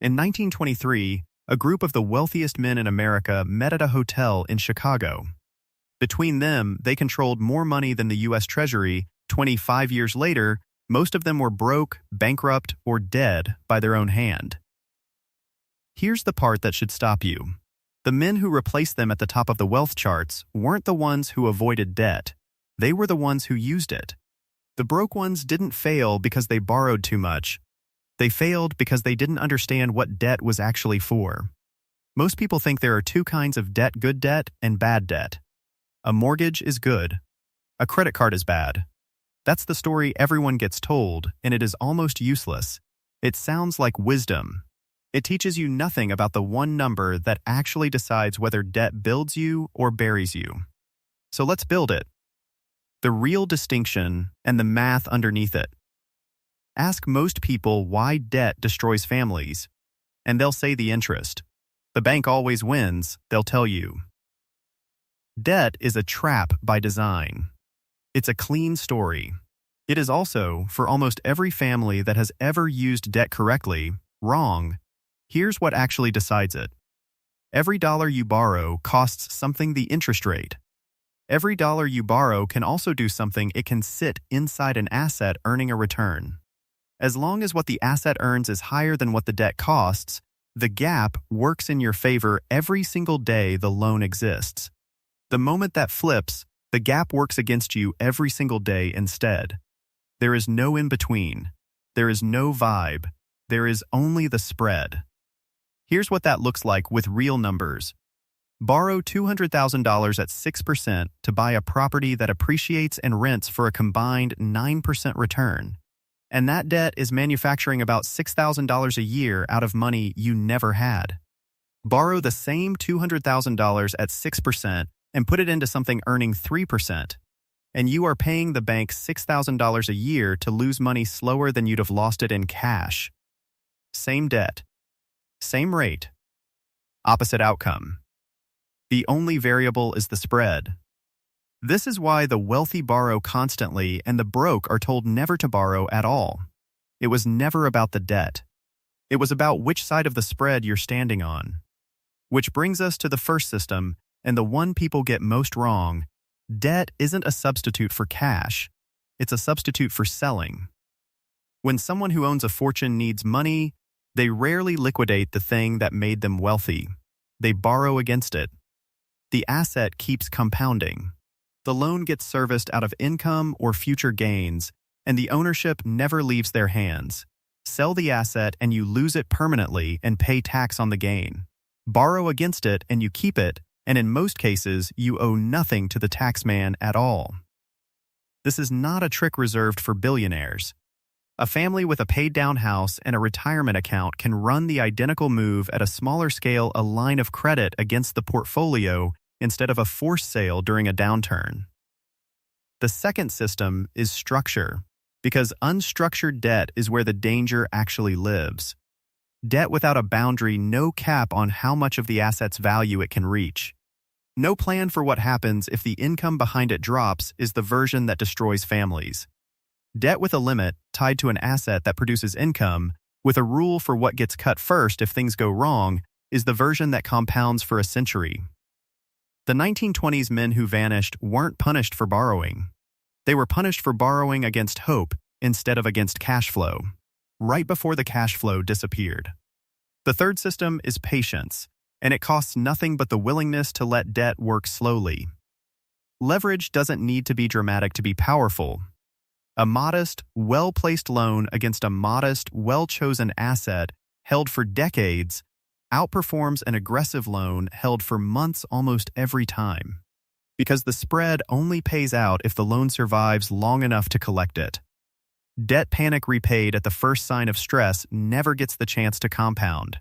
In 1923, a group of the wealthiest men in America met at a hotel in Chicago. Between them, they controlled more money than the U.S. Treasury. 25 years later, most of them were broke, bankrupt, or dead by their own hand. Here's the part that should stop you. The men who replaced them at the top of the wealth charts weren't the ones who avoided debt. They were the ones who used it. The broke ones didn't fail because they borrowed too much. They failed because they didn't understand what debt was actually for. Most people think there are two kinds of debt: good debt and bad debt. A mortgage is good. A credit card is bad. That's the story everyone gets told, and it is almost useless. It sounds like wisdom. It teaches you nothing about the one number that actually decides whether debt builds you or buries you. So let's build it. The real distinction and the math underneath it. Ask most people why debt destroys families, and they'll say the interest. The bank always wins, they'll tell you. Debt is a trap by design. It's a clean story. It is also, for almost every family that has ever used debt correctly, wrong. Here's what actually decides it. Every dollar you borrow costs something: the interest rate. Every dollar you borrow can also do something: it can sit inside an asset earning a return. As long as what the asset earns is higher than what the debt costs, the gap works in your favor every single day the loan exists. The moment that flips, the gap works against you every single day instead. There is no in-between. There is no vibe. There is only the spread. Here's what that looks like with real numbers. Borrow $200,000 at 6% to buy a property that appreciates and rents for a combined 9% return. And that debt is manufacturing about $6,000 a year out of money you never had. Borrow the same $200,000 at 6% and put it into something earning 3%. And you are paying the bank $6,000 a year to lose money slower than you'd have lost it in cash. Same debt. Same rate. Opposite outcome. The only variable is the spread. This is why the wealthy borrow constantly and the broke are told never to borrow at all. It was never about the debt. It was about which side of the spread you're standing on. Which brings us to the first system, and the one people get most wrong. Debt isn't a substitute for cash. It's a substitute for selling. When someone who owns a fortune needs money, they rarely liquidate the thing that made them wealthy. They borrow against it. The asset keeps compounding. The loan gets serviced out of income or future gains, and the ownership never leaves their hands. Sell the asset and you lose it permanently and pay tax on the gain. Borrow against it and you keep it, and in most cases, you owe nothing to the taxman at all. This is not a trick reserved for billionaires. A family with a paid-down house and a retirement account can run the identical move at a smaller scale: a line of credit against the portfolio instead of a forced sale during a downturn. The second system is structure, because unstructured debt is where the danger actually lives. Debt without a boundary, no cap on how much of the asset's value it can reach. No plan for what happens if the income behind it drops is the version that destroys families. Debt with a limit, tied to an asset that produces income, with a rule for what gets cut first if things go wrong, is the version that compounds for a century. The 1920s men who vanished weren't punished for borrowing. They were punished for borrowing against hope instead of against cash flow, right before the cash flow disappeared. The third system is patience, and it costs nothing but the willingness to let debt work slowly. Leverage doesn't need to be dramatic to be powerful. A modest, well-placed loan against a modest, well-chosen asset held for decades outperforms an aggressive loan held for months almost every time, because the spread only pays out if the loan survives long enough to collect it. Debt panic repaid at the first sign of stress never gets the chance to compound.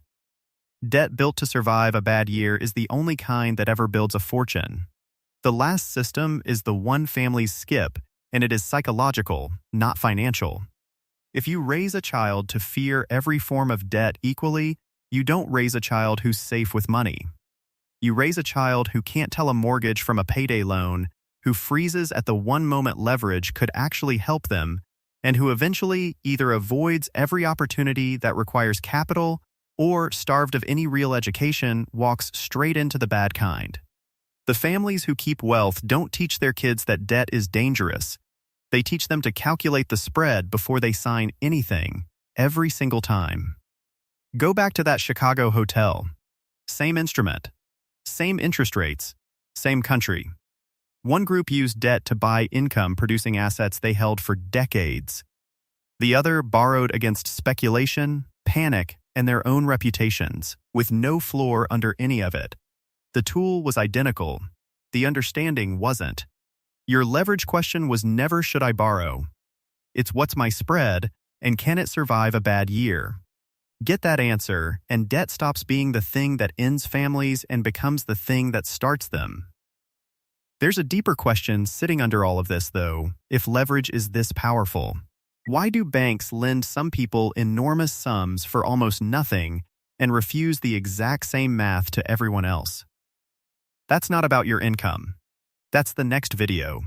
Debt built to survive a bad year is the only kind that ever builds a fortune. The last system is the one family's skip, and it is psychological, not financial. If you raise a child to fear every form of debt equally, you don't raise a child who's safe with money. You raise a child who can't tell a mortgage from a payday loan, who freezes at the one moment leverage could actually help them, and who eventually either avoids every opportunity that requires capital or, starved of any real education, walks straight into the bad kind. The families who keep wealth don't teach their kids that debt is dangerous. They teach them to calculate the spread before they sign anything, every single time. Go back to that Chicago hotel. Same instrument, same interest rates, same country. One group used debt to buy income-producing assets they held for decades. The other borrowed against speculation, panic, and their own reputations, with no floor under any of it. The tool was identical. The understanding wasn't. Your leverage question was never should I borrow. It's what's my spread, and can it survive a bad year? Get that answer, and debt stops being the thing that ends families and becomes the thing that starts them. There's a deeper question sitting under all of this, though, if leverage is this powerful. Why do banks lend some people enormous sums for almost nothing and refuse the exact same math to everyone else? That's not about your income. That's the next video.